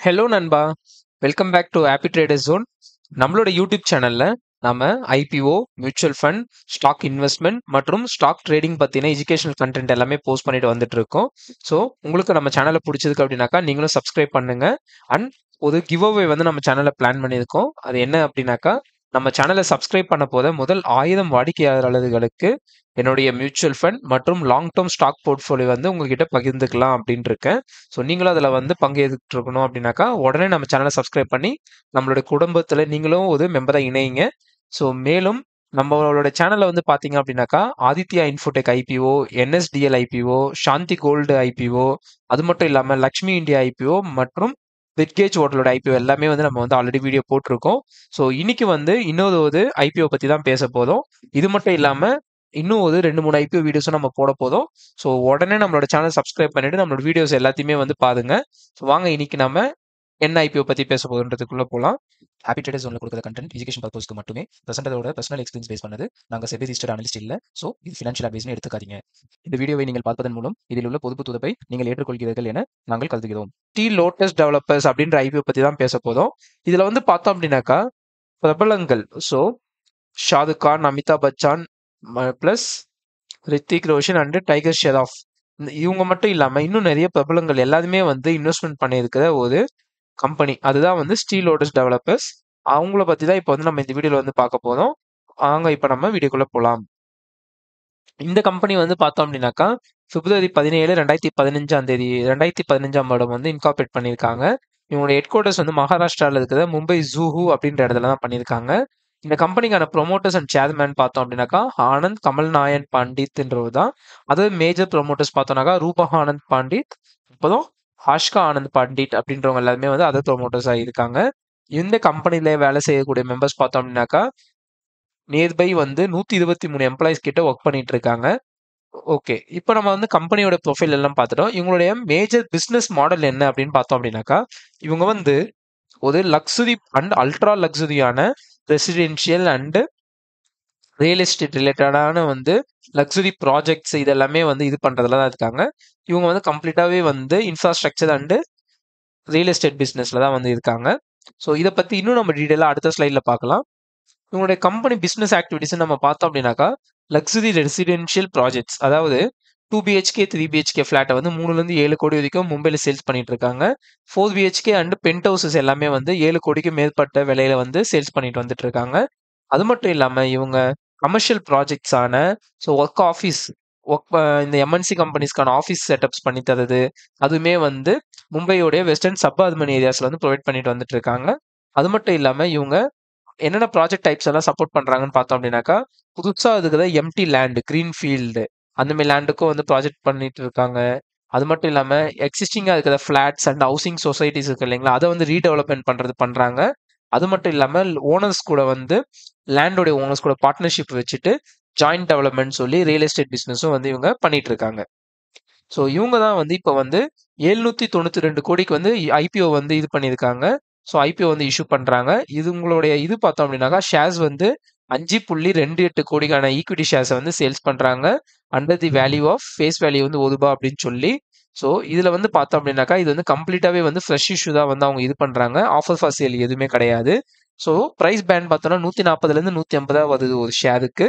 Hello நண்பா, welcome back to happy trader zone. நம்மளோட YouTube சேனல்ல நம்ம IPO, mutual fund, stock investment மற்றும் ஸ்டாக் ட்ரேடிங் பத்தின எஜுகேஷனல் கண்டென்ட் எல்லாமே போஸ்ட் பண்ணிட்டு வந்துட்டு இருக்கோம். ஸோ உங்களுக்கு நம்ம சேனலை பிடிச்சதுக்கு அப்படின்னாக்கா நீங்களும் சப்ஸ்கிரைப் பண்ணுங்க. அண்ட் ஒரு கிவ் அவே வந்து நம்ம சேனல்ல பிளான் பண்ணியிருக்கோம். அது என்ன அப்படின்னாக்கா நம்ம சேனலை சப்ஸ்கிரைப் பண்ண போத முதல் 1000 வாடிக்கையாளர்களுக்கு என்னுடைய மியூச்சுவல் ஃபண்ட் மற்றும் லாங் டேர்ம் ஸ்டாக் போர்ட்ஃபோலியோ வந்து உங்ககிட்ட பகிர்ந்துக்கலாம் அப்படின்னு இருக்கேன். ஸோ நீங்களும் அதில் வந்து பங்கேற்றுக்கணும் அப்படின்னாக்கா உடனே நம்ம சேனலை சப்ஸ்கிரைப் பண்ணி நம்மளுடைய குடும்பத்தில் நீங்களும் ஒரு மெம்பராக இணையுங்க. ஸோ மேலும் நம்மளோட சேனலில் வந்து பார்த்தீங்க அப்படின்னாக்கா Aditya Infotech IPO, NSDL IPO, Shanti gold IPO, அது மட்டும் இல்லாமல் லக்ஷ்மி இந்தியா ஐபிஓ மற்றும் பிட்கேஜ் ஹோட்டலோட ஐபிஓ எல்லாமே வந்து நம்ம வந்து ஆல்ரெடி வீடியோ போட்டிருக்கோம். ஸோ இன்னைக்கு வந்து இன்னொரு ஒரு ஐபிஓ பற்றி தான் பேச போதும். இது மட்டும் இல்லாமல் இன்னும் ஒரு 2-3 ஐபிஓ வீடியோஸும் நம்ம போட போதும். ஸோ உடனே நம்மளோட சேனல் சப்ஸ்கிரைப் பண்ணிட்டு நம்மளோட வீடியோஸ் எல்லாத்தையுமே வந்து பாருங்க. ஸோ வாங்க இன்னைக்கு நம்ம என்ன ஐபிஓ பற்றி பேச போகுதுன்றதுக்குள்ளே போகலாம். ஹாப்பி ட்ரேடர் ஜோனில் கொடுக்குற கண்டென்ட் எஜுகேஷன் பர்பஸ்க்கு மட்டுமே பிரசன்டரோட பர்சனல் எக்ஸ்பீரியன்ஸ் பேஸ் பண்ணது. நாங்கள் செபி ரிஜிஸ்டர்ட் அனலிஸ்ட் இல்லை. ஸோ இது ஃபினான்ஷியல் அட்வைஸ்னு எடுத்துக்காதீங்க. இந்த வீடியோவை நீங்கள் பார்ப்பதன் மூலம் இதில் உள்ள பொதுப்பு துறப்பை நீங்கள் ஏற்றுக்கொள்கிறீர்கள் என நாங்கள் கருதுகிறோம். டி லோட்டஸ் டெவலப்பர்ஸ் அப்படின்ற ஐபிஓ பற்றி தான் பேச போதும். இதில் வந்து பார்த்தோம் அப்படின்னாக்கா பிரபலங்கள், so Shahrukh Khan, Amitabh Bachchan plus Hrithik Roshan and Tiger Shroff, இவங்க மட்டும் இல்லாமல் இன்னும் நிறைய பிரபலங்கள் எல்லாருமே வந்து இன்வெஸ்ட்மெண்ட் பண்ணியிருக்கிற ஒரு கம்பெனி. அதுதான் வந்து ஸ்டீல் லோட்டஸ் டெவலப்பர்ஸ். அவங்கள பற்றி தான் இப்போ வந்து நம்ம இந்த வீடியோவில் வந்து பார்க்க போகிறோம். வாங்க இப்போ நம்ம வீடியோக்குள்ளே போகலாம். இந்த கம்பெனி வந்து பார்த்தோம் அப்படின்னாக்கா பிப்ரவரி 17, 2015 வருடம் வந்து இன்கார்பரேட் பண்ணியிருக்காங்க. இவங்களோட ஹெட் குவார்ட்டர்ஸ் வந்து மகாராஷ்டிராவில் இருக்கிற மும்பை ஜூஹூ அப்படின்ற இடத்துல தான் பண்ணியிருக்காங்க. இந்த கம்பெனிக்கான ப்ரொமோட்டர்ஸ் அண்ட் சேர்மேன் பார்த்தோம் அப்படின்னாக்கா ஆனந்த் கமல் நாயன் பண்டித்ன்றவர் தான். அதாவது மேஜர் ப்ரொமோட்டர்ஸ் பார்த்தோம்னாக்கா ரூபா ஆனந்த் பண்டித், அப்புறம் ஹாஷ்கா ஆனந்த் பண்டிட் அப்படின்றவங்க எல்லாருமே வந்து அதர் ப்ரொமோட்டர்ஸாக இருக்காங்க. இந்த கம்பெனில வேலை செய்யக்கூடிய மெம்பர்ஸ் பார்த்தோம் அப்படின்னாக்கா நியர்பை வந்து 123 எம்ப்ளாயிஸ் கிட்ட ஒர்க் பண்ணிட்டு இருக்காங்க. ஓகே, இப்போ நம்ம வந்து கம்பெனியோட ப்ரொஃபைல் எல்லாம் பார்த்துட்டோம். இவங்களுடைய மேஜர் பிஸ்னஸ் மாடல் என்ன அப்படின்னு பார்த்தோம் அப்படின்னாக்கா இவங்க வந்து ஒரு லக்ஸுரி அண்ட் அல்ட்ரா லக்ஸுரியான ரெசிடென்ஷியல் அண்ட் ரியல் எஸ்டேட் ரிலேட்டடான வந்து லக்ஸுரி ப்ராஜெக்ட்ஸ் இதெல்லாமே வந்து இது பண்ணுறதுல தான் இருக்காங்க. இவங்க வந்து கம்ப்ளீட்டாகவே வந்து இன்ஃப்ராஸ்ட்ரக்சர் அண்டு ரியல் எஸ்டேட் பிஸ்னஸில் தான் வந்து இருக்காங்க. ஸோ இதை பற்றி இன்னும் நம்ம டீட்டெயிலாக அடுத்த ஸ்லைடில் பார்க்கலாம். இவங்களுடைய கம்பெனி பிஸ்னஸ் ஆக்டிவிட்டிஸ் நம்ம பார்த்தோம் அப்படின்னாக்கா லக்ஸுரி ரெசிடென்ஷியல் ப்ராஜெக்ட்ஸ், அதாவது 2 பிஹெச்கே 3 பிஹெச்கே ஃபிளாட்டை வந்து 3லேருந்து 7 கோடி வரைக்கும் மும்பையில் சேல்ஸ் பண்ணிட்டு இருக்காங்க. 4 பிஹெச்கே அண்ட் பென்ட் ஹவுசஸ் எல்லாமே வந்து 7 கோடிக்கு மேற்பட்ட விலையில வந்து சேல்ஸ் பண்ணிட்டு வந்துட்டு இருக்காங்க. அது மட்டும் இல்லாமல் இவங்க கமர்ஷியல் ப்ராஜெக்ட்ஸான ஸோ ஒர்க் ஆஃபீஸ், இந்த எம்என்சி கம்பெனிஸ்க்கான ஆஃபீஸ் செட்டப்ஸ் பண்ணி தரது, அதுவுமே வந்து மும்பையோடைய வெஸ்டர்ன் சப் அர்பன் ஏரியாஸில் வந்து ப்ரொவைட் பண்ணிட்டு வந்துட்டு இருக்காங்க. அது மட்டும் இல்லாமல் இவங்க என்னென்ன ப்ராஜெக்ட் டைப்ஸ் எல்லாம் சப்போர்ட் பண்ணுறாங்கன்னு பார்த்தோம் அப்படின்னாக்கா புதுசாக இருக்கிற எம்டி லேண்டு, க்ரீன் ஃபீல்டு அந்த மாதிரி லேண்டுக்கும் வந்து ப்ராஜெக்ட் பண்ணிட்டு இருக்காங்க. அது மட்டும் இல்லாமல் எக்ஸிஸ்டிங்காக இருக்கிற ஃப்ளாட்ஸ் அண்ட் ஹவுசிங் சொசைட்டிஸ் இருக்கு இல்லைங்களா, அதை வந்து ரீடெவலப்மெண்ட் பண்ணுறாங்க. அது மட்டும் இல்லாமல் ஓனர்ஸ் கூட வந்து லேண்டோடைய ஓனர்ஸ் கூட பார்ட்னர்ஷிப் வச்சுட்டு ஜாயிண்ட் டெவலப்மெண்ட் சொல்லி ரியல் எஸ்டேட் பிஸ்னஸும் வந்து இவங்க பண்ணிட்டு இருக்காங்க. ஸோ இவங்க தான் வந்து இப்போ வந்து 792 கோடிக்கு வந்து ஐபிஓ வந்து இது பண்ணியிருக்காங்க. ஸோ ஐபிஓ வந்து இஷ்யூ பண்ணுறாங்க. இது உங்களுடைய இது பார்த்தோம் அப்படின்னாக்கா ஷேர்ஸ் வந்து 5.28 கோடிக்கான ஈக்விட்டி ஷேர்ஸை வந்து சேல்ஸ் பண்ணுறாங்க. Under the value of face value வந்து ரூபாய் அப்படின்னு சொல்லி. ஸோ இதில் வந்து பார்த்தோம் அப்படின்னாக்கா இது வந்து கம்ப்ளீட்டாகவே வந்து ஃப்ரெஷ் இஷ்யூ தான் வந்து அவங்க இது பண்ணுறாங்க. ஆஃபர் ஃபார் சேல் எதுவுமே கிடையாது. ஸோ ப்ரைஸ் பேண்ட் பார்த்தோன்னா 140லேருந்து 150 வருது ஒரு ஷேருக்கு.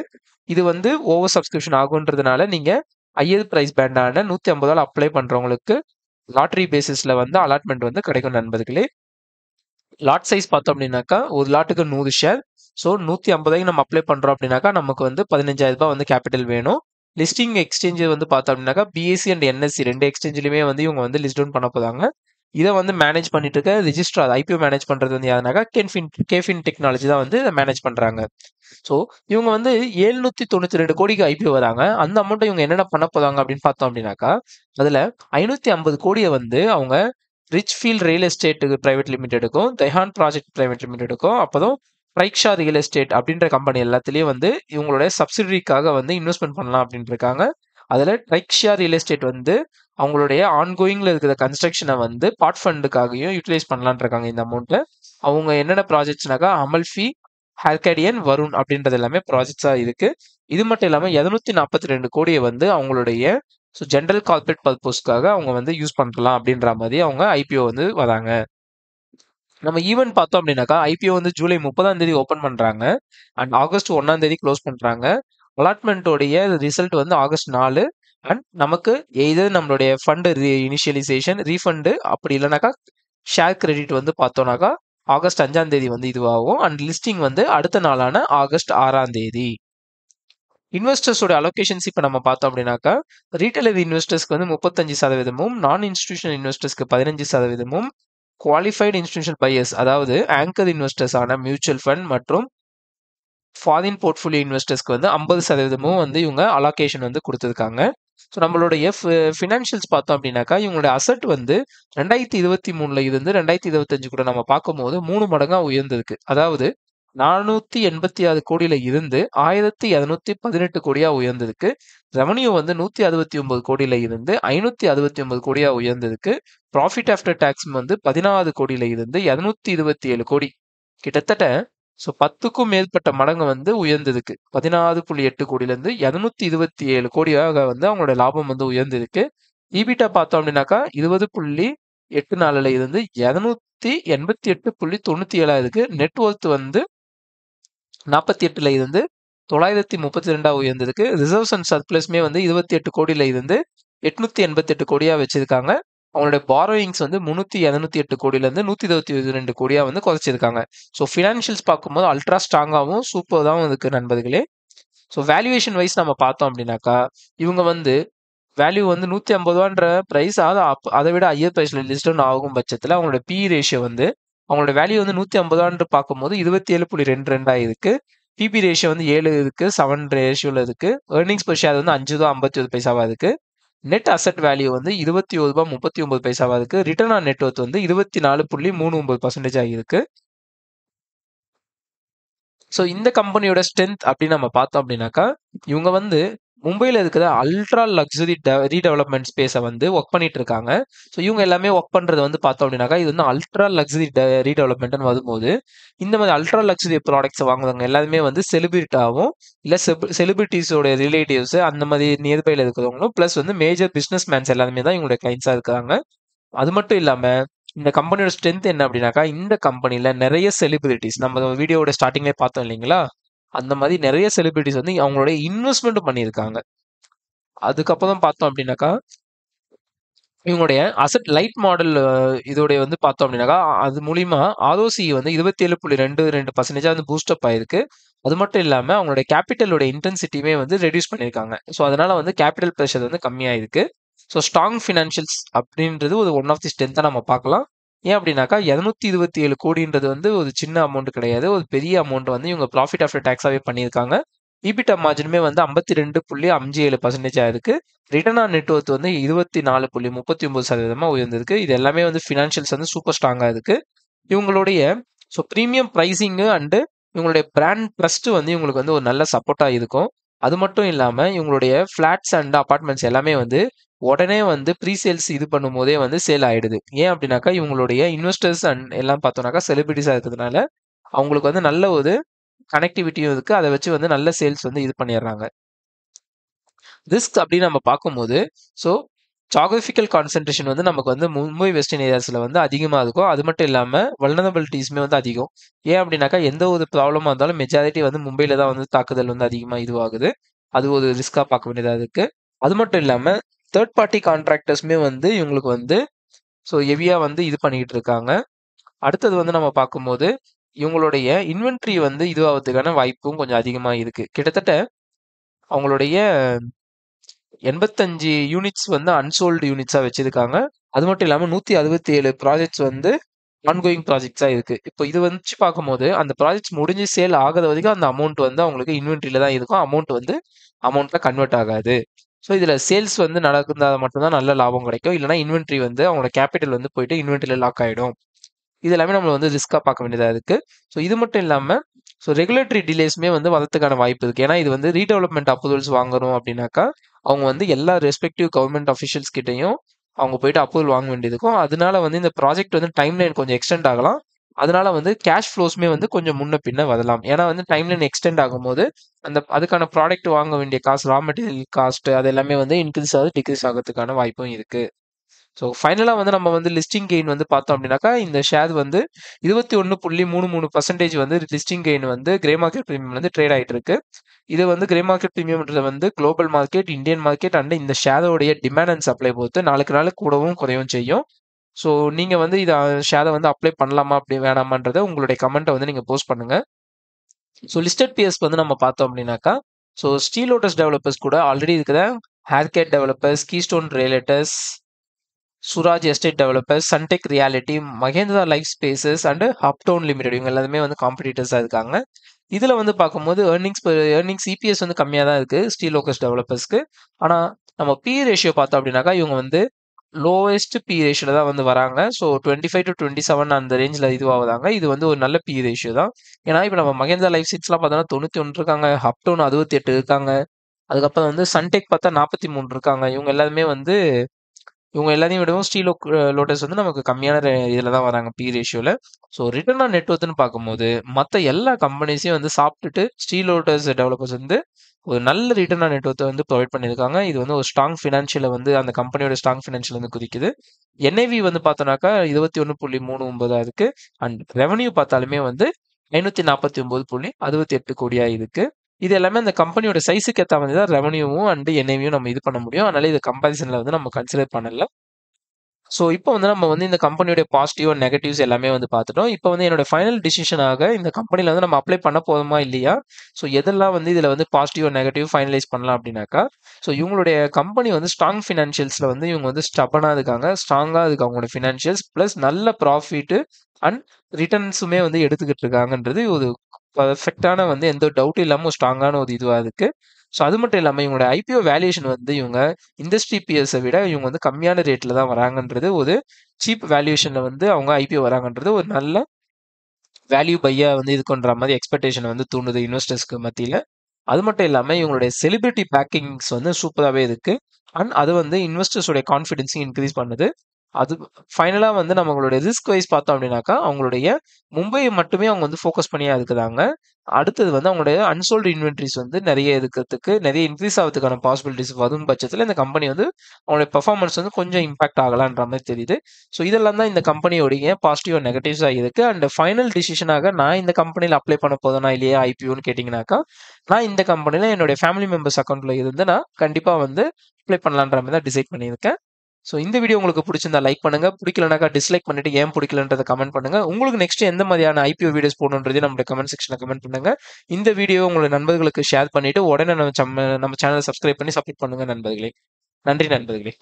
இது வந்து ஓவர் சப்ஸ்கிரிப்ஷன் ஆகுன்றதுனால நீங்கள் ஹையர் ப்ரைஸ் பேண்டான 150 அப்ளை பண்ணுறவங்களுக்கு லாட்ரி பேசிஸில் வந்து அலாட்மெண்ட் வந்து கிடைக்கும் நண்பர்களே. லாட் சைஸ் பார்த்தோம் அப்படின்னாக்கா ஒரு லாட்டுக்கு 100 ஷேர். ஸோ 150 நம்ம அப்ளை பண்ணுறோம் அப்படின்னாக்கா நமக்கு வந்து 15,000 ரூபாய் வந்து கேபிட்டல் வேணும். லிஸ்டிங் எக்ஸ்சேஞ்ச் வந்து பார்த்தோம் அப்படின்னாக்கா பிஎஸ்சி அண்ட் என்எஸ்சி 2 எக்ஸ்சேஞ்சிலுமே வந்து இவங்க வந்து லிஸ்ட் டவுன் பண்ண போகிறாங்க. இதை வந்து மேனேஜ் பண்ணிட்டு இருக்க ரிஜிஸ்ட்ரார் ஐபிஓ மேனேஜ் பண்ணுறது வந்து யாருனாக்கா கேஃபின் டெக்னாலஜி தான் வந்து இதை மேனேஜ் பண்ணுறாங்க. ஸோ இவங்க வந்து 792 கோடிக்கு ஐபிஓ வராங்க. அந்த அமௌண்ட்டை இவங்க என்னென்ன பண்ண போகிறாங்க அப்படின்னு பார்த்தோம் அப்படின்னாக்கா அதில் 550 கோடியை வந்து அவங்க ரிச்ஃபீல்ட் ரியல் எஸ்டேட் பிரைவேட் லிமிடெடுக்கும், தெஹான் ப்ராஜெக்ட் பிரைவேட் லிமிடெடுக்கும், அப்புறம் ப்ரைக்ஷா ரியல் எஸ்டேட் அப்படின்ற கம்பெனி எல்லாத்துலேயும் வந்து இவங்களுடைய சப்சிடரிக்காக வந்து இன்வெஸ்ட்மெண்ட் பண்ணலாம் அப்படின்ட்டு இருக்காங்க. அதில் ட்ரைக்ஷியா ரியல் எஸ்டேட் வந்து அவங்களுடைய ஆன்கோயிங்கில் இருக்கிற கன்ஸ்ட்ரக்ஷனை வந்து பார்ட் ஃபண்டுக்காகவும் யூட்டிலைஸ் பண்ணலான் இருக்காங்க இந்த அமௌண்ட்டை. அவங்க என்னென்ன ப்ராஜெக்ட்ஸ்னாக்கா அமல்ஃபி, ஹார்கேடியன், வருண் அப்படின்றது எல்லாமே ப்ராஜெக்ட்ஸாக இருக்குது. இது மட்டும் இல்லாமல் 242 கோடியை வந்து அவங்களுடைய ஸோ ஜென்ரல் கார்பரேட் பர்பஸ்க்காக அவங்க வந்து யூஸ் பண்ணலாம் அப்படின்ற மாதிரி அவங்க ஐபிஓ வந்து வராங்க. நம்ம ஈவென்ட் பார்த்தோம் அப்படின்னாக்கா ஐபிஓ வந்து ஜூலை 30ஆம் தேதி ஓப்பன் பண்றாங்க அண்ட் ஆகஸ்ட் 1ஆம் தேதி க்ளோஸ் பண்றாங்க. அலாட்மெண்ட்டோடைய ரிசல்ட் வந்து ஆகஸ்ட் 4 அண்ட் நமக்கு எய்தர் நம்மளுடைய ஃபண்ட் இனிஷியலைசேஷன் ரீஃபண்டு அப்படி இல்லைனாக்கா ஷேர் கிரெடிட் வந்து பார்த்தோம்னாக்கா ஆகஸ்ட் 5ஆம் தேதி வந்து இதுவாகும் அண்ட் லிஸ்டிங் வந்து அடுத்த நாளான ஆகஸ்ட் 6ஆம் தேதி. இன்வெஸ்டர்ஸோட அலோகேஷன்ஸ் இப்போ நம்ம பார்த்தோம் அப்படின்னாக்கா ரீட்டைலர் இன்வெஸ்டர்ஸ்க்கு வந்து 35%, நான் இன்ஸ்டிடியூஷனல் இன்வெஸ்டர்ஸ்க்கு 15%, குவாலிஃபைடு இன்ஸ்டிடியூஷனல் பையர்ஸ் அதாவது ஆங்கர் இன்வெஸ்டர்ஸ் ஆன மியூச்சுவல் ஃபண்ட் மற்றும் ஃபாரின் போர்ட்ஃபோலியோ இன்வெஸ்டர்ஸ்க்கு வந்து 50% வந்து இவங்க அலோகேஷன் வந்து கொடுத்துருக்காங்க. ஸோ நம்மளுடைய ஃபினான்ஷியல்ஸ் பார்த்தோம் அப்படின்னாக்கா இவங்களுடைய அசட் வந்து 2023 இருந்து 2025 கூட நம்ம பார்க்கும்போது 3 மடங்காக உயர்ந்திருக்கு. அதாவது 486 கோடியில இருந்து 1218 கோடியா உயர்ந்திருக்கு. ரெவன்யூ வந்து 169 கோடியில இருந்து 569 கோடியா உயர்ந்திருக்கு. ப்ராஃபிட் ஆஃப்டர் டேக்ஸ் வந்து 16 கோடியில இருந்து 227 கோடி. கிட்டத்தட்ட 10க்கும் மேற்பட்ட மடங்கு வந்து உயர்ந்திருக்கு. 16.8 கோடியிலேருந்து 227 கோடியாக வந்து அவங்களோட லாபம் வந்து உயர்ந்திருக்கு. ஈபிட்டா பார்த்தோம் அப்படின்னாக்கா 20.84 இருந்து 288.97 இருக்கு. நெட் ஒர்த் வந்து 48 இருந்து 932 உயர்ந்திருக்கு. ரிசர்வ்ஸ் அண்ட் சர்ப்ளஸ்மே வந்து 28 கோடியில இருந்து 888 கோடியா வச்சிருக்காங்க. அவங்களுடைய பாரோயிங்ஸ் வந்து 398 கோடியிலேருந்து 122 கோடியா வந்து குறைச்சிருக்காங்க. ஸோ ஃபினான்ஷியல்ஸ் பார்க்கும்போது அல்ட்ரா ஸ்ட்ராங்காகவும் சூப்பராகவும் இருக்கு நண்பர்களே. ஸோ வேல்யூவேஷன் வைஸ் நம்ம பார்த்தோம் அப்படின்னாக்கா இவங்க வந்து வேல்யூ வந்து 150 ப்ரைஸ் அதை விட ஹையர் ப்ரைஸில் லிஸ்ட் ஆகும் பட்சத்தில் அவங்களோட பி ரேஷியோ வந்து அவங்களோட வேல்யூ வந்து 150 பார்க்கும்போது 27.22 இருக்கு. பிபி ரேஷியோ வந்து 7 இருக்கு, 7 ரேஷியோவில் இருக்கு. ஏர்னிங்ஸ் per ஷேர் வந்து 5 ரூபா 51 பைசாவா இருக்கு. நெட் அசெட் வேல்யூ வந்து 21 ரூபா 39 பைசாவா இருக்கு. ரிட்டர்ன் ஆன் நெட் ஒர்த் வந்து 24.39% ஆகியிருக்கு. ஸோ இந்த கம்பெனியோட ஸ்ட்ரென்த் அப்படின்னு நம்ம பார்த்தோம் அப்படின்னாக்கா இவங்க வந்து மும்பையில் இருக்கிற அல்ட்ரா லக்ஸரி ரீடெவலப்மெண்ட் ஸ்பேஸை வந்து ஒர்க் பண்ணிட்டு இருக்காங்க. ஸோ இவங்க எல்லாமே ஒர்க் பண்ணுறது வந்து பார்த்தோம் அப்படின்னாக்கா இது வந்து அல்ட்ரா லக்ஸரி ரீடெவலப்மெண்ட்னு வரும்போது இந்த மாதிரி அல்ட்ரா லக்ஸரி ப்ராடக்ட்ஸ் வாங்குறவங்க எல்லாருமே வந்து செலிபிரிட்டாகவும் இல்லை செலிபிரிட்டிஸோட ரிலேட்டிவ்ஸ் அந்த மாதிரி நியர்பையில் இருக்கிறவங்களும் ப்ளஸ் வந்து மேஜர் பிஸ்னஸ் மேன்ஸ் எல்லாருமே தான் இவங்களுடைய கிளைண்ட்ஸாக இருக்காங்க. அது மட்டும் இல்லாமல் இந்த கம்பெனியோட ஸ்ட்ரென்த் என்ன அப்படின்னாக்கா இந்த கம்பெனியில் நிறைய செலிபிரிட்டிஸ் நம்ம வீடியோட ஸ்டார்டிங்லேயே பார்த்தோம் இல்லைங்களா, அந்த மாதிரி நிறைய செலிபிரிட்டிஸ் வந்து அவங்களுடைய இன்வெஸ்ட்மெண்ட் பண்ணியிருக்காங்க. அதுக்கப்புறம் பார்த்தோம் அப்படின்னாக்கா இவங்களுடைய அசட் லைட் மாடல் இதோடைய வந்து பார்த்தோம் அப்படின்னாக்கா அது மூலியமா ஆர்ஓசி வந்து 27.22% வந்து பூஸ்டப் ஆயிருக்கு. அது மட்டும் இல்லாமல் அவங்களுடைய கேபிட்டலோட இன்டென்சிட்டியுமே வந்து ரெடியூஸ் பண்ணியிருக்காங்க. ஸோ அதனால வந்து கேபிட்டல் ப்ரெஷர் வந்து கம்மியாயிருக்கு. ஸோ ஸ்ட்ராங் ஃபினான்ஷியல்ஸ் அப்படின்றது ஒரு ஒன் ஆஃப் தி ஸ்ட்ரென்த்தாக நம்ம பார்க்கலாம். ஏன் அப்படின்னாக்கா 227 கோடின்றது வந்து ஒரு சின்ன அமௌண்ட் கிடையாது, ஒரு பெரிய அமௌண்ட் வந்து இவங்க ப்ராஃபிட் ஆஃப்டர் டேக்ஸாகவே பண்ணியிருக்காங்க. இபிட்டா மார்ஜினுமே வந்து 52.57% இருக்கு. ரிட்டர்ன் ஆன் நெட் ஒர்த் வந்து 24.39% உயர்ந்திருக்கு. இது எல்லாமே வந்து ஃபினான்ஷியல்ஸ் வந்து சூப்பர் ஸ்ட்ராங்காக இருக்கு. இவங்களுடைய ஸோ ப்ரீமியம் ப்ரைஸிங்கு அண்டு இவங்களுடைய பிராண்ட் ட்ரஸ்ட் வந்து இவங்களுக்கு வந்து ஒரு நல்ல சப்போர்ட்டாக இருக்கும். அது மட்டும் இல்லாமல் இவங்களுடைய ஃப்ளாட்ஸ் அண்ட் அப்பார்ட்மெண்ட்ஸ் எல்லாமே வந்து உடனே வந்து ப்ரீ சேல்ஸ் இது பண்ணும் போதே வந்து சேல் ஆயிடுது. ஏன் அப்படின்னாக்கா இவங்களுடைய இன்வெஸ்டர்ஸ் அண்ட் எல்லாம் பார்த்தோம்னாக்கா செலிபிரிட்டிஸாக இருக்கிறதுனால அவங்களுக்கு வந்து நல்ல ஒரு கனெக்டிவிட்டியும் இருக்கு. அதை வச்சு வந்து நல்ல சேல்ஸ் வந்து இது பண்ணிடுறாங்க. ரிஸ்க் அப்படின்னு நம்ம பார்க்கும்போது ஸோ ஜாகிரபிக்கல் கான்சென்ட்ரேஷன் வந்து நமக்கு வந்து மும்பை வெஸ்டர்ன் ஏரியாஸில் வந்து அதிகமாக இருக்கும். அது மட்டும் இல்லாமல் வல்னரபிலிட்டிஸுமே வந்து அதிகம். ஏன் அப்படின்னாக்கா எந்த ஒரு ப்ராப்ளமாக இருந்தாலும் மெஜாரிட்டி வந்து மும்பையில் தான் வந்து தாக்குதல் வந்து அதிகமாக இதுவாகுது. அது ஒரு ரிஸ்க்காக பார்க்க வேண்டியதாக இருக்குது. அது மட்டும் இல்லாமல் தேர்ட் பார்ட்டி கான்ட்ராக்டர்ஸுமே வந்து இவங்களுக்கு வந்து ஸோ ஹெவியாக வந்து இது பண்ணிக்கிட்டு இருக்காங்க. அடுத்தது வந்து நம்ம பார்க்கும்போது இவங்களுடைய இன்வென்ட்ரி வந்து இதுவாகிறதுக்கான வாய்ப்பும் கொஞ்சம் அதிகமாக இருக்குது. கிட்டத்தட்ட அவங்களுடைய 85 யூனிட்ஸ் வந்து அன்சோல்டு யூனிட்ஸாக வச்சிருக்காங்க. அது மட்டும் இல்லாமல் 167 ப்ராஜெக்ட்ஸ் வந்து ஆன்கோயிங் ப்ராஜெக்ட்ஸாக இருக்குது. இப்போ இது வச்சு பார்க்கும்போது அந்த ப்ராஜெக்ட்ஸ் முடிஞ்சு சேல் ஆகாத வரைக்கும் அந்த அமௌண்ட் வந்து அவங்களுக்கு இன்வென்ட்ரியில் தான் இருக்கும். அமௌண்ட் வந்து அமௌண்ட்டில் கன்வெர்ட் ஆகாது. ஸோ இதில் சேல்ஸ் வந்து நடந்தால் மட்டும்தான் நல்ல லாபம் கிடைக்கும். இல்லைனா இன்வென்ட்ரி வந்து அவங்களோட கேபிட்டல் வந்து போயிட்டு இன்வென்ட்ரியில் லாக் ஆகிடும். இது எல்லாமே நம்ம வந்து ரிஸ்க்காக பார்க்க வேண்டியதாக இருக்குது. ஸோ இது மட்டும் இல்லாமல் ஸோ ரெகுலேட்டரி டிலேஸ்மே வந்து வரதுக்கான வாய்ப்பு இருக்குது. ஏன்னா இது வந்து ரீடெவலப்மெண்ட் அப்ரூவல்ஸ் வாங்கணும் அப்படின்னாக்கா அவங்க வந்து எல்லா ரெஸ்பெக்டிவ் கவர்மெண்ட் அஃபிஷியல்ஸ் கிட்டையும் அவங்க போயிட்டு அப்ரூவல் வாங்க வேண்டியதுக்கும், அதனால வந்து இந்த ப்ராஜெக்ட் வந்து டைம்லைன் கொஞ்சம் எக்ஸ்டெண்ட் ஆகலாம். அதனால வந்து கேஷ் ஃப்ளோஸ்மே வந்து கொஞ்சம் முன்ன பின்ன வரலாம். ஏன்னா வந்து டைம்லைன் எக்ஸ்டெண்ட் ஆகும்போது அதுக்கான ப்ராடக்ட் வாங்க வேண்டிய காசு, ரா மெட்டீரியல் காஸ்ட் அது எல்லாமே வந்து இன்க்ரீஸ் ஆகுது டிக்ரீஸ் ஆகிறதுக்கான வாய்ப்பும் இருக்குது. ஸோ ஃபைனலா வந்து நம்ம வந்து லிஸ்டிங் கெயின் வந்து பார்த்தோம் அப்படின்னாக்கா, இந்த ஷேர் வந்து 21.33% வந்து லிஸ்டிங் கெயின் வந்து கிரே மார்க்கெட் பிரீமியம் வந்து ட்ரேட் ஆயிட்டு இருக்கு. இது வந்து கிரே மார்க்கெட் பிரீமியம்ன்றது வந்து global market, Indian market and இந்த ஷேரோடைய டிமாண்ட் அண்ட் சப்ளை பொறுத்து நாளுக்கு நாள் கூடவும் குறையவும் செய்யும். ஸோ நீங்க வந்து இத ஷேர வந்து அப்ளை பண்ணலாமா அப்படி வேணாமான்றத உங்களுடைய கமெண்ட்ட வந்து நீங்க போஸ்ட் பண்ணுங்க. ஸோ லிஸ்டட் பியர்ஸ்க்கு வந்து நம்ம பார்த்தோம் அப்படின்னாக்கா, ஸோ ஸ்டீல் லோட்டஸ் டெவலப்பர்ஸ் கூட ஆல்ரெடி இருக்கிற Arkade developers, Keystone realtors, Suraj estate developers, Sunteck realty, Mahindra life spaces and uptown limited இவங்க எல்லாருமே வந்து காம்படிட்டர்ஸாக இருக்காங்க. இதில் வந்து பார்க்கும்போது ஏர்னிங்ஸ் இபிஎஸ் வந்து கம்மியாக தான் இருக்குது ஸ்டீல் லோக்கஸ் டெவலப்பர்ஸ்க்கு. ஆனால் நம்ம பி ரேஷியோ பார்த்தோம் அப்படின்னாக்கா இவங்க வந்து லோவஸ்ட் பி ரேஷியோல தான் வந்து வராங்க. ஸோ 25 to 27 அந்த ரேஞ்சில் இதுவாகுதாங்க. இது வந்து ஒரு நல்ல பி ரேஷியோ தான். ஏன்னா இப்போ நம்ம மகேந்திரா லைஃப் சீட்ஸ்லாம் பார்த்தோம்னா 91 இருக்காங்க, அப்டவுன் 68 இருக்காங்க. அதுக்கப்புறம் வந்து சன்டெக் பார்த்தா 43 இருக்காங்க. இவங்க எல்லாரையும் விடவும் லோட்டஸ் வந்து நமக்கு கம்மியான இதில் தான் வராங்க பி ரேஷியோவில். ஸோ ரிட்டர்ன் ஆன் நெட்வொர்த்னு பார்க்கும்போது மற்ற எல்லா கம்பெனிஸையும் வந்து சாப்பிட்டுட்டு ஸ்டீல் லோட்டஸ் டெவலப்பர்ஸ் வந்து ஒரு நல்ல ரிட்டர்ன் ஆன் நெட்வொர்த்தை வந்து ப்ரொவைட் பண்ணியிருக்காங்க. இது வந்து ஒரு ஸ்ட்ராங் ஃபினான்ஷியலை வந்து அந்த கம்பெனியோட ஸ்ட்ராங் ஃபினான்ஷியல் வந்து குறிக்குது. என்ஐவி வந்து பார்த்தோன்னாக்கா 21.39 இருக்கு. அண்ட் ரெவன்யூ பார்த்தாலுமே வந்து 549.68 கோடியா இருக்கு. இது எல்லாமே அந்த கம்பெனியோட சைஸுக்கு ஏற்ற மாதிரி தான் ரெவன்யூவும் அண்ட் என்ஐவியும் நம்ம இது பண்ண முடியும். அதனால இது கம்பேரிசனில் வந்து நம்ம கன்சிடர் பண்ணல. ஸோ இப்போ வந்து நம்ம வந்து இந்த கம்பெனியோட பாசிட்டிவ் அண்ட் நெகட்டிவ்ஸ் எல்லாமே வந்து பார்த்துட்டோம். இப்போ வந்து என்னோட ஃபைனல் டிசிஷனாக இந்த கம்பெனியில் வந்து நம்ம அப்ளை பண்ண போதுமா இல்லையா, ஸோ எதெல்லாம் வந்து இதில் வந்து பாசிட்டிவ் அண்ட் நெகட்டிவ் ஃபைனலைஸ் பண்ணலாம் அப்படின்னாக்கா, ஸோ இவங்களுடைய கம்பெனி வந்து ஸ்ட்ராங் ஃபினான்ஷியல்ஸில் வந்து இவங்க வந்து ஸ்டபனாக இருக்காங்க, ஸ்ட்ராங்காக இருக்கு அவங்களோட ஃபினான்ஷியல்ஸ் ப்ளஸ் நல்ல ப்ராஃபிட்டு அண்ட் ரிட்டர்ன்ஸுமே வந்து எடுத்துக்கிட்டு இருக்காங்கன்றது ஒரு பர்ஃபெக்டான வந்து எந்த ஒரு டவுட்டும் இல்லாமல் ஸ்ட்ராங்கான ஒரு இதுவாக இருக்கு. ஸோ அது மட்டும் இல்லாமல் இவங்களோட ஐபிஓ வேல்யூஷன் வந்து இவங்க இண்டஸ்ட்ரி பியர்ஸை விட இவங்க வந்து கம்மியான ரேட்டில் தான் வராங்கன்றது ஒரு சீப் வேல்யூஷனில் வந்து அவங்க ஐபிஓ வராங்கன்றது ஒரு நல்ல வேல்யூ பையாக வந்து இது பண்ணுற மாதிரி எக்ஸ்பெக்டேஷன் வந்து தூண்டுது இன்வெஸ்டர்ஸ்க்கு மத்தியில். அது மட்டும் இல்லாமல் இவங்களுடைய செலிபிரிட்டி பேக்கிங்ஸ் வந்து சூப்பராகவே இருக்கு. அண்ட் அது வந்து இன்வெஸ்டர்ஸோடைய கான்ஃபிடென்ஸையும் இன்க்ரீஸ் பண்ணுது. அது ஃபைனலாக வந்து நம்மளுடைய ரிஸ்க் வைஸ் பார்த்தோம் அப்படின்னாக்கா அவங்களுடைய மும்பையை மட்டுமே அவங்க வந்து ஃபோக்கஸ் பண்ணியா இருக்குதாங்க. அடுத்தது வந்து அவங்களுடைய அன்சோல்டு இன்வென்ட்ரிஸ் வந்து நிறைய இருக்கிறதுக்கு நிறைய இன்க்ரீஸ் ஆகிறதுக்கான பாசிபிலிட்டிஸ் வரும் பட்சத்தில் இந்த கம்பெனி வந்து அவங்களுடைய பெர்ஃபார்மன்ஸ் வந்து கொஞ்சம் இம்பாக்ட் ஆகலான்ற மாதிரி தெரியுது. ஸோ இதெல்லாம் தான் இந்த கம்பெனியோடைய பாசிட்டிவ் அண்ட் நெகட்டிவ்ஸாக இருக்குது. அண்ட் ஃபைனல் டிசிஷனாக நான் இந்த கம்பெனியில் அப்ளை பண்ண போதுனா இல்லையா ஐபிஓன்னு கேட்டிங்கனாக்கா, நான் இந்த கம்பெனியில் என்னுடைய ஃபேமிலி மெம்பர்ஸ் அக்கௌண்ட்டில் இருந்து நான் கண்டிப்பாக வந்து அப்ளை பண்ணலான்ற மாதிரி தான் டிசைட் பண்ணியிருக்கேன். ஸோ இந்த வீடியோ உங்களுக்கு பிடிச்சிருந்தா லைக் பண்ணுங்க, பிடிக்கலனாக்கா டிஸ்லைக் பண்ணிட்டு ஏன் பிடிக்கலன்றதை கமெண்ட் பண்ணுங்க. உங்களுக்கு நெக்ஸ்ட் எந்த மாதிரியான ஐபிஓ வீடியோஸ் போடணுன்றதையும் நம்மளுடைய கமெண்ட் செக்ஷனில் கமெண்ட் பண்ணுங்க. இந்த வீடியோ உங்களோட நண்பர்களுக்கு ஷேர் பண்ணிட்டு உடனே நம்ம சேனலை சப்ஸ்கிரைப் பண்ணி சப்போர்ட் பண்ணுங்க நண்பர்களே. நன்றி நண்பர்களே.